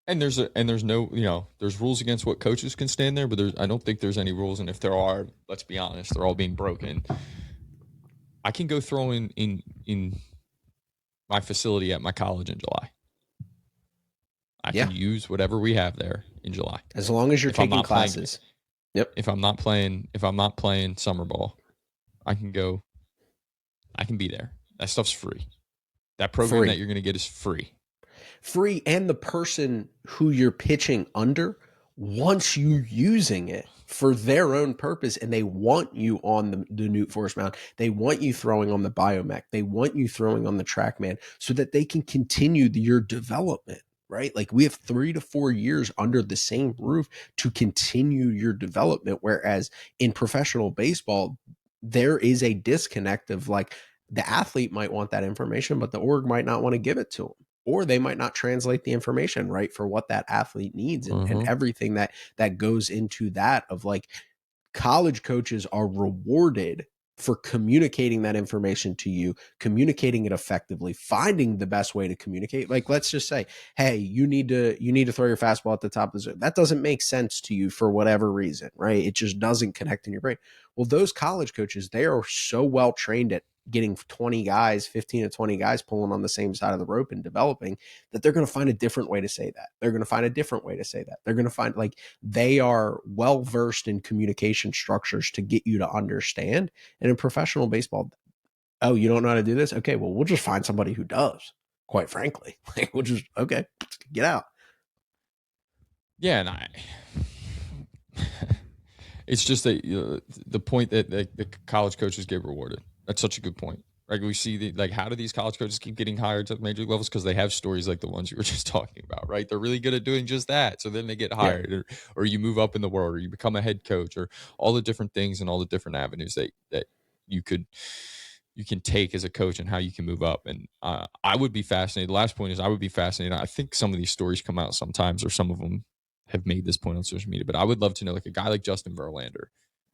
And there's no, there's rules against what coaches can stand there, but I don't think there's any rules. And if there are, let's be honest, they're all being broken. I can go throw in my facility at my college in July. I Yeah, can use whatever we have there in July. as long as you're If I'm taking not playing, classes. Yep. if I'm not playing summer ball, I can go. I can be there. That stuff's free. That program Free. that you're going to get is free. Free, and the person who you're pitching under wants you using it for their own purpose, and they want you on the Newt Force mound. They want you throwing on the Biomech. They want you throwing on the TrackMan so that they can continue your development, right? Like we have 3 to 4 years under the same roof to continue your development, whereas in professional baseball, there is a disconnect of like the athlete might want that information, but the org might not want to give it to them, or they might not translate the information right for what that athlete needs, and everything that goes into that of like college coaches are rewarded for communicating that information to you, communicating it effectively, finding the best way to communicate. Like, let's just say, hey, you need to throw your fastball at the top of the zone. That doesn't make sense to you for whatever reason, right? It just doesn't connect in your brain. Well, those college coaches, they are so well trained at getting 20 guys, 15 to 20 guys pulling on the same side of the rope and developing, that they're going to find a different way to say that. They're going to find a different way to say that. They're going to find, like, they are well versed in communication structures to get you to understand. And in professional baseball, oh, you don't know how to do this? Okay, well, we'll just find somebody who does, quite frankly. Like, we'll just, okay, get out. Yeah, and it's just that the point that the college coaches get rewarded. That's such a good point. Like we see how do these college coaches keep getting hired to major league levels? Because they have stories like the ones you were just talking about, right? They're really good at doing just that. So then they get hired, Yeah. or you move up in the world, or you become a head coach, or all the different things and all the different avenues that you can take as a coach and how you can move up. And I would be fascinated. The last point is I would be fascinated. I think some of these stories come out sometimes, or some of them have made this point on social media, but I would love to know, like a guy like Justin Verlander,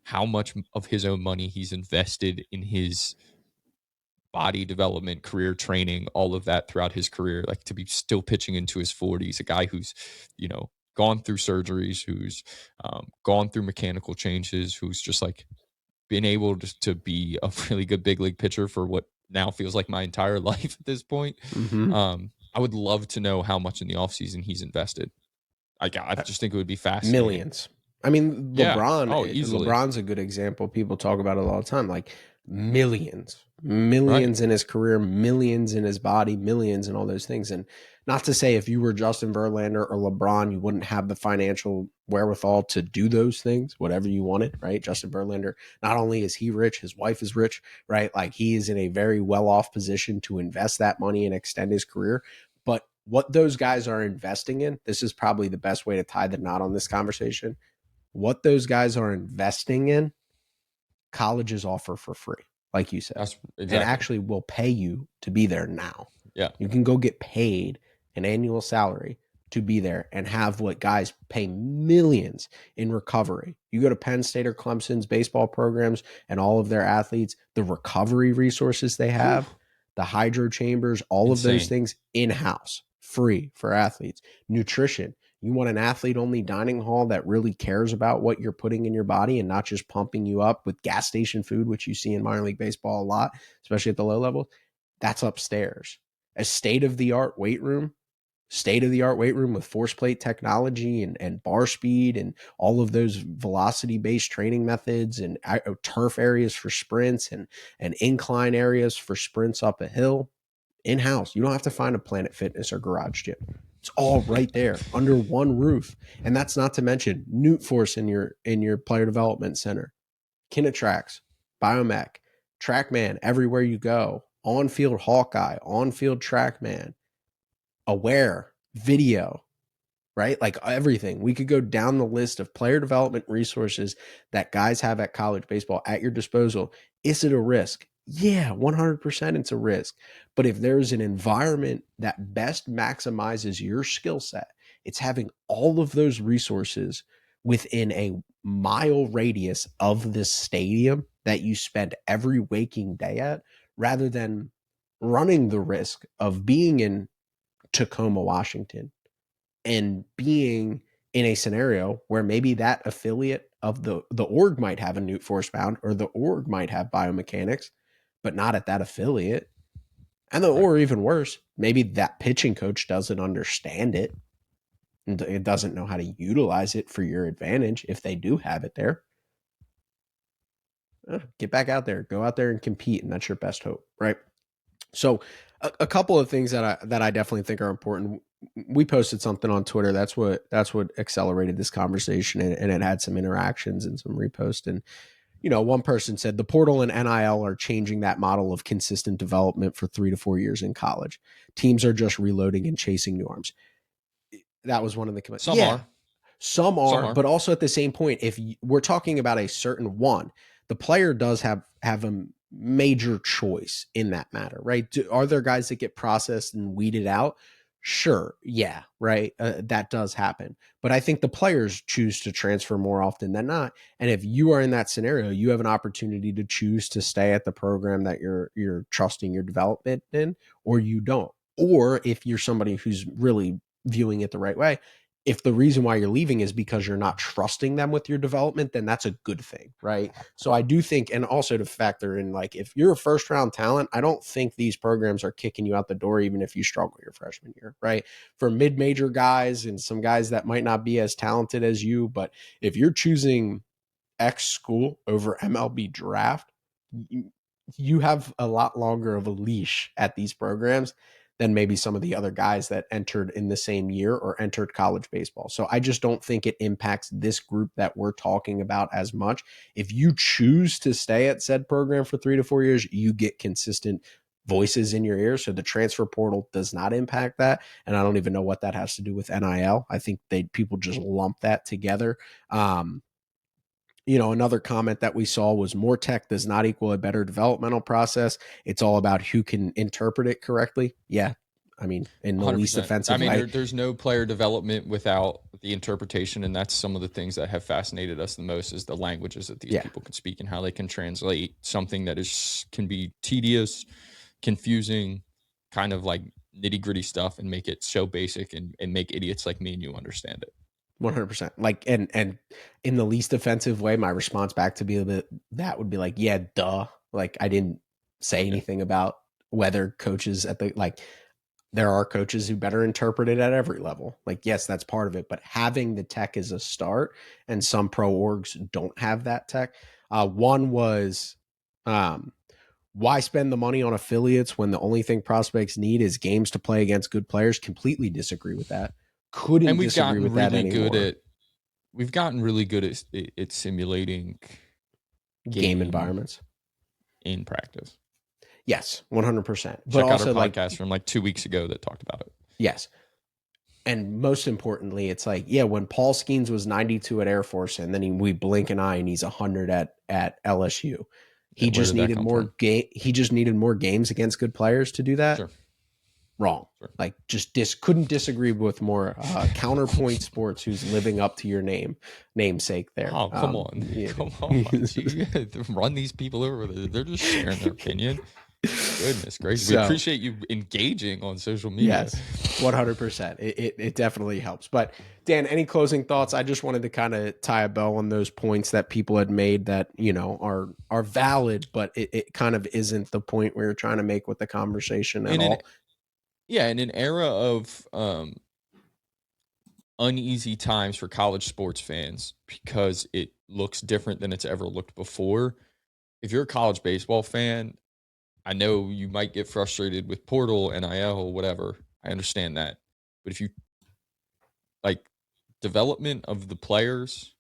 how much of his own money he's invested in his body development, career training, all of that throughout his career, like to be still pitching into his 40s, a guy who's, gone through surgeries, who's gone through mechanical changes, who's just like been able to be a really good big league pitcher for what now feels like my entire life at this point. Mm-hmm. I would love to know how much in the offseason he's invested. I just think it would be fascinating. Millions. I mean, Yeah. Oh, easily. LeBron's a good example. People talk about it all the time. Like millions, Right. millions in his career, millions in his body, millions and all those things. And not to say if you were Justin Verlander or LeBron, you wouldn't have the financial wherewithal to do those things, whatever you wanted, right? Justin Verlander, not only is he rich, his wife is rich, right? Like he is in a very well-off position to invest that money and extend his career. But what those guys are investing in, this is probably the best way to tie the knot on this conversation. What those guys are investing in, colleges offer for free, like you said, That's and exactly. actually will pay you to be there now. Yeah. You can go get paid an annual salary to be there and have what guys pay millions in recovery. You go to Penn State or Clemson's baseball programs and all of their athletes, the recovery resources they Whew. have, the hydro chambers, all of those Insane. things in-house, free for athletes. Nutrition. You want an athlete only dining hall that really cares about what you're putting in your body and not just pumping you up with gas station food, which you see in minor league baseball a lot, especially at the low level. That's upstairs. A state of the art weight room with force plate technology and bar speed and all of those velocity based training methods and turf areas for sprints and incline areas for sprints up a hill in house. You don't have to find a Planet Fitness or Garage Gym. It's all right there under one roof. And that's not to mention Newt Force in your player development center, Kinetrax, Biomech, Trackman everywhere you go, on field Hawkeye, on field Trackman, Aware, video, right? Like everything. We could go down the list of player development resources that guys have at college baseball at your disposal. Is it a risk? Yeah, 100% it's a risk. But if there's an environment that best maximizes your skill set, it's having all of those resources within a mile radius of this stadium that you spend every waking day at, rather than running the risk of being in Tacoma, Washington, and being in a scenario where maybe that affiliate of the org might have a Newt Force Bound or the org might have biomechanics, but not at that affiliate. And Right. or even worse, maybe that pitching coach doesn't understand it and it doesn't know how to utilize it for your advantage if they do have it there. Get back out there, go out there and compete, and that's your best hope, right? So, a couple of things that I definitely think are important. We posted something on Twitter. That's what accelerated this conversation, and it had some interactions and some reposts. And one person said the portal and NIL are changing that model of consistent development for 3 to 4 years in college. Teams are just reloading and chasing new arms. That was one of the comments. Some Yeah, are. some Some are, are. but also at the same point, if we're talking about a certain one, the player does have a major choice in that matter, right? Are there guys that get processed and weeded out? Sure, yeah, right. That does happen, but I think the players choose to transfer more often than not. And if you are in that scenario, you have an opportunity to choose to stay at the program that you're trusting your development in, or you don't. Or if you're somebody who's really viewing it the right way, if the reason why you're leaving is because you're not trusting them with your development, then that's a good thing, right? So I do think, and also to factor in, like, if you're a first round talent, I don't think these programs are kicking you out the door, even if you struggle your freshman year, right? For mid major guys and some guys that might not be as talented as you, but if you're choosing X school over MLB draft, you have a lot longer of a leash at these programs than maybe some of the other guys that entered in the same year or entered college baseball. So I just don't think it impacts this group that we're talking about as much. If you choose to stay at said program for 3 to 4 years, you get consistent voices in your ear. So the transfer portal does not impact that. And I don't even know what that has to do with NIL. I think people just lump that together. Another comment that we saw was more tech does not equal a better developmental process. It's all about who can interpret it correctly. Yeah. I mean, in the least 100%. I offensive mean, way. there's no player development without the interpretation, and that's some of the things that have fascinated us the most is the languages that these Yeah. people can speak and how they can translate something that can be tedious, confusing, kind of like nitty gritty stuff, and make it so basic and make idiots like me and you understand it. 100%. Like, and in the least offensive way, my response back to that would be like, yeah, duh. Like, I didn't say Yeah, anything about whether coaches there are coaches who better interpret it at every level. Like, yes, that's part of it, but having the tech is a start, and some pro orgs don't have that tech. One was, why spend the money on affiliates when the only thing prospects need is games to play against good players? Completely disagree with that. Couldn't and disagree with that anymore. we've gotten really good at simulating Game game environments. in practice. Yes, 100%. But Check out our also, like, podcast from like 2 weeks ago that talked about it. yes. And most importantly, it's like, yeah, when Paul Skeens was 92 at Air Force and then we blink an eye and he's 100 at LSU. Yeah, He where just did that needed come from? he just needed more games against good players to do that. Sure, Wrong. sure. Like, just couldn't disagree with more. Counterpoint Sports, who's living up to your namesake there. Oh, come on. Yeah. Come on. You run these people over. They're just sharing their opinion. Goodness gracious. We So appreciate you engaging on social media. yes, 100%. It definitely helps. But Dan, any closing thoughts? I just wanted to kind of tie a bow on those points that people had made that, are valid, but it kind of isn't the point we were trying to make with the conversation at In an all. Yeah, in an era of uneasy times for college sports fans because it looks different than it's ever looked before. If you're a college baseball fan, I know you might get frustrated with portal, NIL, whatever. I understand that. But if you like development of the players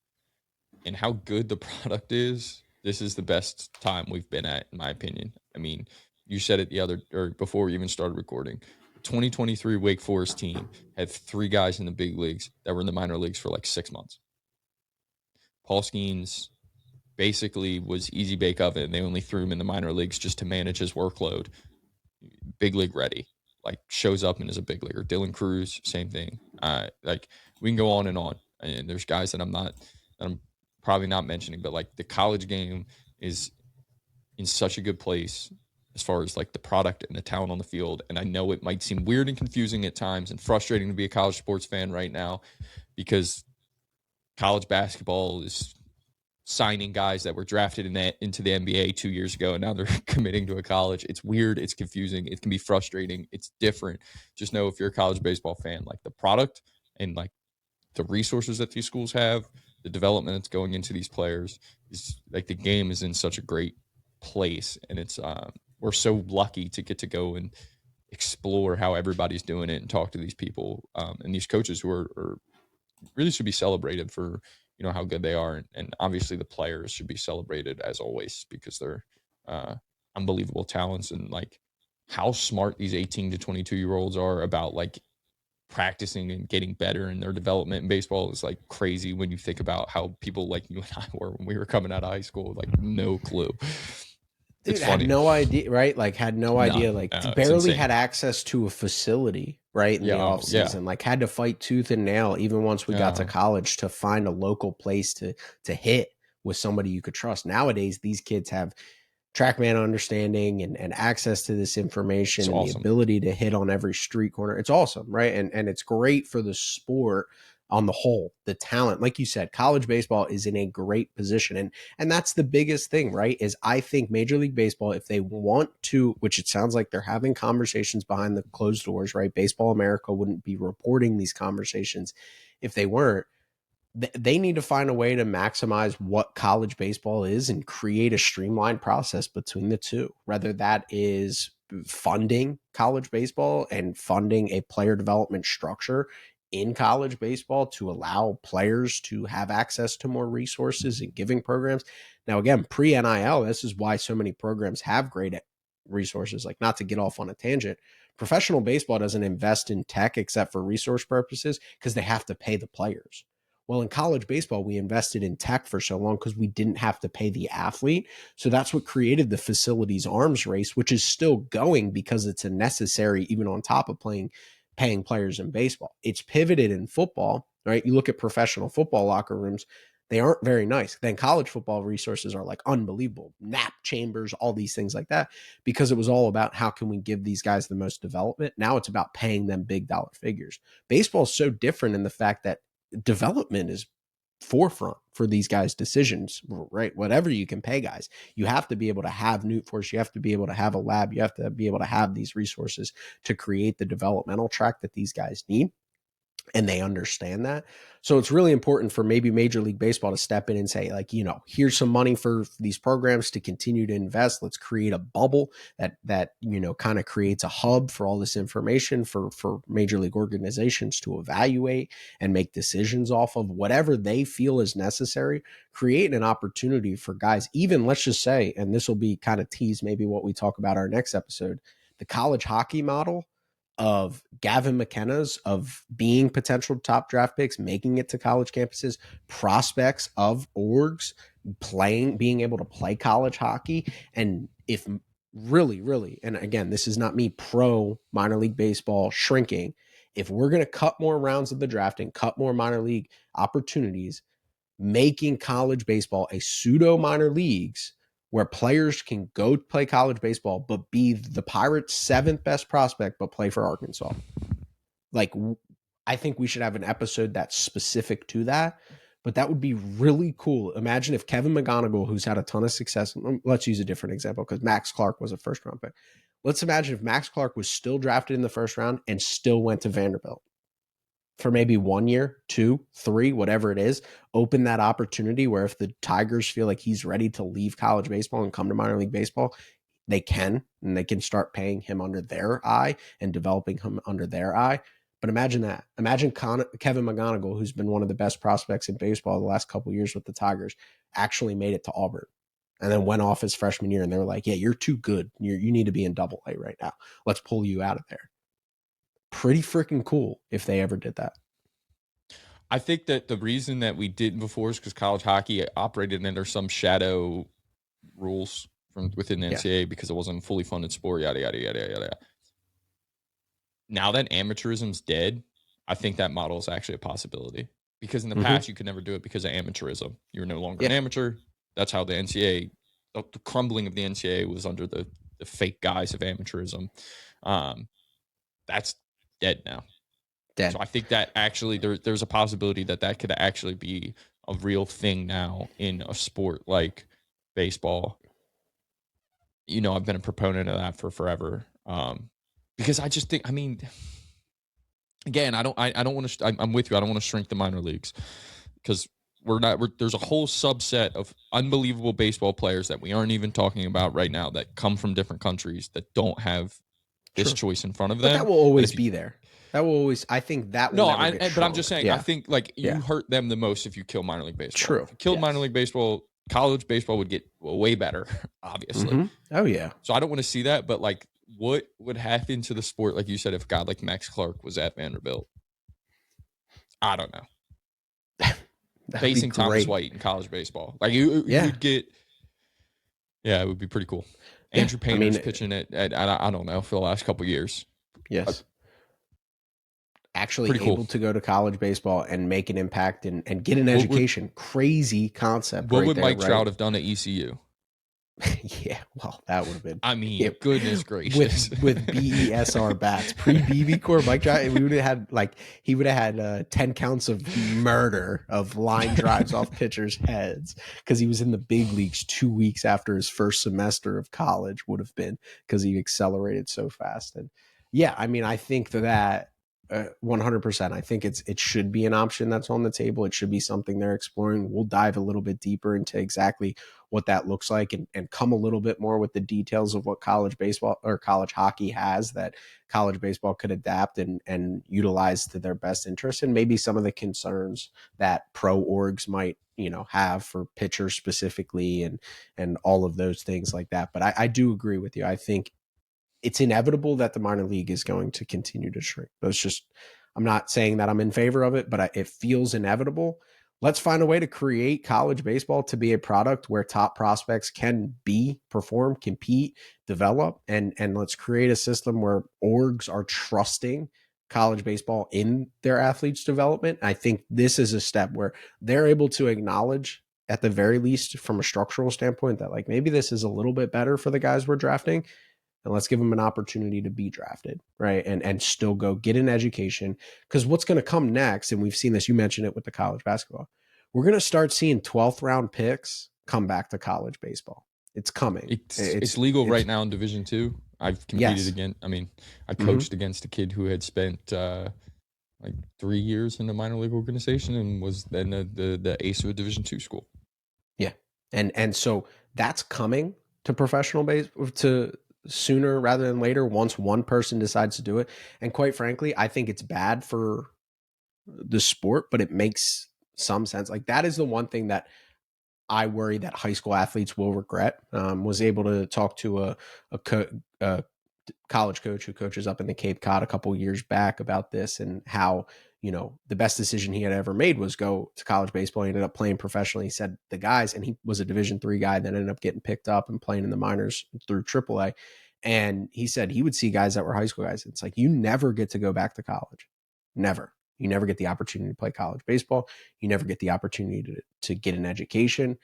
and how good the product is, this is the best time we've been at, in my opinion. I mean, you said it the other or before we even started recording. 2023 Wake Forest team had 3 guys in the big leagues that were in the minor leagues for like 6 months. Paul Skeens basically was easy bake oven. They only threw him in the minor leagues just to manage his workload. Big league ready, like shows up and is a big leaguer. Dylan Cruz, same thing. Like we can go on and on. And there's guys that I'm probably not mentioning, but like the college game is in such a good place as far as like the product and the talent on the field. And I know it might seem weird and confusing at times and frustrating to be a college sports fan right now because college basketball is signing guys that were drafted into the NBA 2 years ago, and now they're committing to a college. It's weird. It's confusing. It can be frustrating. It's different. Just know if you're a college baseball fan, like the product and like the resources that these schools have, the development that's going into these players is like the game is in such a great place, and it's we're so lucky to get to go and explore how everybody's doing it and talk to these people and these coaches who are really should be celebrated for how good they are, and obviously the players should be celebrated as always because they're uh, unbelievable talents and like how smart these 18 to 22 year olds are about like practicing and getting better in their development in baseball is like crazy when you think about how people like you and I were when we were coming out of high school, like no clue. It's Dude, had funny. no idea, right? Like had no None. idea, like It's barely insane. had access to a facility, right, in Yeah. the off Oh yeah. season. Like had to fight tooth and nail even once we got to uh, college to find a local place to hit with somebody you could trust. Nowadays, these kids have trackman understanding and access to this it's information and the awesome. ability to hit on every street corner. It's awesome, right? And it's great for the sport on the whole. The talent, like you said, college baseball is in a great position. And that's the biggest thing, right? Is I think Major League Baseball, if they want to, which it sounds like they're having conversations behind the closed doors, right? Baseball America wouldn't be reporting these conversations if they weren't. They need to find a way to maximize what college baseball is and create a streamlined process between the two, whether that is funding college baseball and funding a player development structure in college baseball to allow players to have access to more resources and giving programs. Now, again, pre NIL, this is why so many programs have great resources. Like, not to get off on a tangent, professional baseball doesn't invest in tech except for resource purposes because they have to pay the players. Well, in college baseball, we invested in tech for so long because we didn't have to pay the athlete. So that's what created the facilities arms race, which is still going because it's a necessary, even on top of paying players in baseball. It's pivoted in football, right? You look at professional football locker rooms, they aren't very nice. Then college football resources are like unbelievable, nap chambers, all these things like that, because it was all about how can we give these guys the most development. Now it's about paying them big dollar figures. Baseball is so different in the fact that development is forefront for these guys' decisions, right? Whatever you can pay guys, you have to be able to have Newt Force, you have to be able to have a lab, you have to be able to have these resources to create the developmental track that these guys need, and they understand that. So it's really important for maybe Major League Baseball to step in and say, like, here's some money for these programs to continue to invest. Let's create a bubble that kind of creates a hub for all this information for major league organizations to evaluate and make decisions off of whatever they feel is necessary. Create an opportunity for guys, even let's just say, and this will be kind of tease maybe what we talk about our next episode, the college hockey model of Gavin McKenna's of being potential top draft picks, making it to college campuses, prospects of orgs playing, being able to play college hockey. And if really, really, and again, this is not me pro minor league baseball shrinking. If we're going to cut more rounds of the draft and cut more minor league opportunities, making college baseball a pseudo minor leagues where players can go play college baseball, but be the Pirates' seventh best prospect, but play for Arkansas. Like, I think we should have an episode that's specific to that. But that would be really cool. Imagine if Kevin McGonigal, who's had a ton of success, let's use a different example because Max Clark was a first round pick. Let's imagine if Max Clark was still drafted in the first round and still went to Vanderbilt for maybe 1 year, 2, 3, whatever it is. Open that opportunity where if the Tigers feel like he's ready to leave college baseball and come to minor league baseball, they can, and they can start paying him under their eye and developing him under their eye. But imagine that. Imagine Kevin McGonigal, who's been one of the best prospects in baseball the last couple of years with the Tigers, actually made it to Auburn and then went off his freshman year. And they were like, yeah, you're too good. You need to be in Double A right now. Let's pull you out of there. Pretty freaking cool if they ever did that. I think that the reason that we didn't before is because college hockey operated under some shadow rules from within the NCAA because it wasn't a fully funded sport, yada, yada, yada, yada. Now that amateurism's dead, I think that model is actually a possibility. Because in the past, you could never do it because of amateurism. You're no longer an amateur. That's how the NCAA, the crumbling of the NCAA was under the fake guise of amateurism. That's dead now. Dead. So I think that actually there's a possibility that could actually be a real thing now in a sport like baseball. You know, I've been a proponent of that for forever. Because I just think, I mean, again, I don't want to. I'm with you. I don't want to shrink the minor leagues because there's a whole subset of unbelievable baseball players that we aren't even talking about right now that come from different countries that don't have this choice in front of them. But that will always be there. That will always. I think that will. No, but I'm just saying. I think like you hurt them the most if you kill minor league baseball. True. If you killed minor league baseball, college baseball would get way better. Obviously. Oh yeah. So I don't want to see that, but like, what would happen to the sport, like you said, if a guy like Max Clark was at Vanderbilt? I don't know. Facing Thomas White in college baseball, like you'd get. Yeah, it would be pretty cool. Andrew Painter's pitching at I don't know for the last couple of years. Yes. Actually able to go to college baseball and make an impact and get an education. Crazy concept. What would Mike Trout have done at ECU? Yeah, well, that would have been. I mean, goodness gracious, with BESR bats, pre-BB core, Mike Trout, we would have had he would have had 10 counts of murder of line drives off pitchers' heads because he was in the big leagues 2 weeks after his first semester of college would have been because he accelerated so fast. And yeah, I mean, I think that 100%. I think it should be an option that's on the table. It should be something they're exploring. We'll dive a little bit deeper into exactly what that looks like and come a little bit more with the details of what college baseball or college hockey has that college baseball could adapt and utilize to their best interest, and maybe some of the concerns that pro orgs might have for pitchers specifically and all of those things like that. But I do agree with you. I think it's inevitable that the minor league is going to continue to shrink. I'm not saying that I'm in favor of it, but it feels inevitable. Let's find a way to create college baseball to be a product where top prospects can perform, compete, develop, and let's create a system where orgs are trusting college baseball in their athletes' development. I think this is a step where they're able to acknowledge, at the very least from a structural standpoint, that like maybe this is a little bit better for the guys we're drafting. And let's give them an opportunity to be drafted, right? And still go get an education. Because what's going to come next, and we've seen this, you mentioned it with the college basketball, we're going to start seeing 12th round picks come back to college baseball. It's coming. It's legal right now in Division II. I've competed again. I mean, I coached against a kid who had spent like 3 years in a minor league organization and was then the ace of a Division II school. Yeah. And so that's coming to professional base to sooner rather than later once one person decides to do it. And quite frankly, I think it's bad for the sport, but it makes some sense. Like that is the one thing that I worry that high school athletes will regret. Was able to talk to a college coach who coaches up in the Cape Cod a couple years back about this and how, the best decision he had ever made was go to college baseball. He ended up playing professionally. He said the guys, and he was a Division III guy that ended up getting picked up and playing in the minors through AAA. And he said he would see guys that were high school guys. It's like, you never get to go back to college. Never. You never get the opportunity to play college baseball. You never get the opportunity to get an education.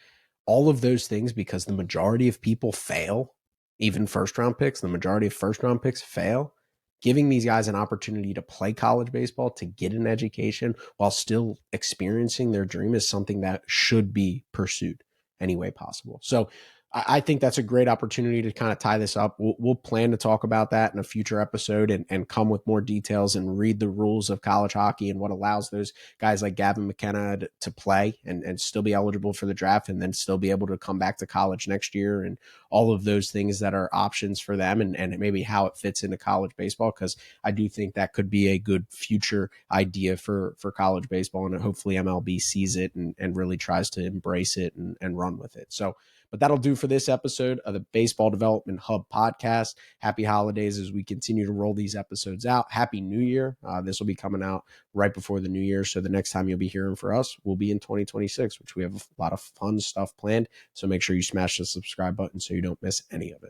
all of those things, because the majority of people fail, even first round picks, the majority of first round picks fail. Giving these guys an opportunity to play college baseball, to get an education while still experiencing their dream is something that should be pursued any way possible. So I think that's a great opportunity to kind of tie this up. We'll plan to talk about that in a future episode and come with more details and read the rules of college hockey and what allows those guys like Gavin McKenna to play and still be eligible for the draft and then still be able to come back to college next year, and all of those things that are options for them, and maybe how it fits into college baseball, because I do think that could be a good future idea for college baseball, and hopefully MLB sees it and really tries to embrace it and run with it. So, but that'll do for this episode of the Baseball Development Hub podcast. Happy holidays as we continue to roll these episodes out. Happy New Year. This will be coming out right before the new year. So the next time you'll be hearing from us will be in 2026, which we have a lot of fun stuff planned. So make sure you smash the subscribe button so you don't miss any of it.